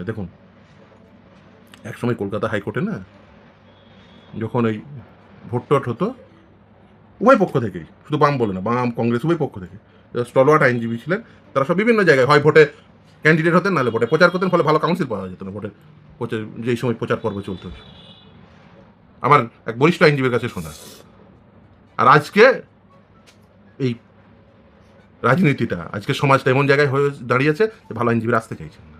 দেখুন, একসময় কলকাতা হাইকোর্টে না, যখন এই ভোট হতো, উভয় পক্ষ থেকেই, শুধু বাম বলে না, বাম কংগ্রেস উভয় পক্ষ থেকে স্টলওয়ার্ড আইনজীবী ছিলেন, তারা সব বিভিন্ন জায়গায় হয় ভোটে ক্যান্ডিডেট হতেন, নাহলে ভোটে প্রচার করতেন, ফলে ভালো কাউন্সিল পাওয়া যেত না ভোটে যেই সময় প্রচার পর্ব চলতো। আমার এক বরিষ্ঠ আইনজীবীর কাছে শোনা। আর আজকে এই রাজনীতিটা, আজকে সমাজটা এমন জায়গায় হয়ে দাঁড়িয়েছে যে ভালো আইনজীবীরা আসতে চাইছেন না।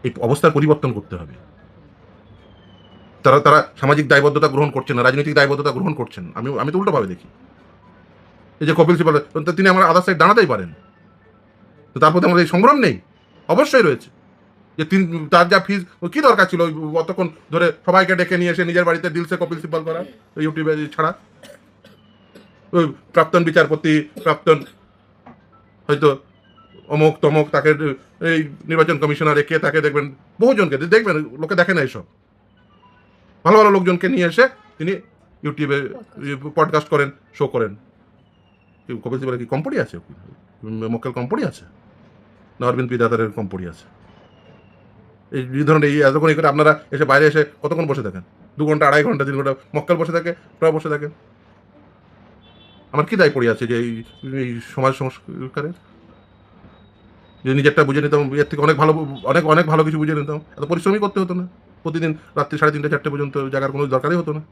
এই অবস্থার পরিবর্তন করতে হবে। তারা সামাজিক দায়বদ্ধতা গ্রহণ করছেন না, রাজনৈতিক দায়বদ্ধতা গ্রহণ করছেন। আমি তো উল্টোভাবে দেখি। এই যে কপিল সিবাল, তিনি আমার আদার সাইড দাঁড়াতেই পারেন, তো তার প্রতি আমাদের এই সংগ্রাম নেই? অবশ্যই রয়েছে। যে তার যা ফিজ, কি দরকার ছিল অতক্ষণ ধরে সবাইকে ডেকে নিয়ে এসে নিজের বাড়িতে ডিলসে কপিল সিবাল করা, ইউটিউবে ছাড়া? ওই প্রাক্তন বিচারপতি, প্রাক্তন হয়তো অমুক তমুক, তাকে এই নির্বাচন কমিশনার কে, তাকে দেখবেন বহুজনকে দেখবেন, লোকে দেখে না এসব। ভালো ভালো লোকজনকে নিয়ে এসে তিনি ইউটিউবে পডকাস্ট করেন, শো করেন। কপিল সিবালের কি কম পড়ি আছে? মক্কেল কম পড়ি আছে? না অরবিন্দ বিদ্যাধরের কম পড়ি আছে? এই ধরনের এই এতক্ষণ করে আপনারা এসে বাইরে এসে কতক্ষণ বসে থাকেন? 2 ঘন্টা, 2.5 ঘন্টা, 3 ঘন্টা মক্কেল বসে থাকে, প্রায় বসে থাকেন। আমার কি দায় পড়ে আছে যে এই সমাজ সংস্কারের? যে নিজেরটা বুঝে নিতাম, এর থেকে অনেক ভালো, অনেক অনেক ভালো কিছু বুঝে নিতাম, এত পরিশ্রমই করতে হতো না। প্রতিদিন রাত্রি 3:30 4টে পর্যন্ত জাগার কোনো দরকারই হতো না।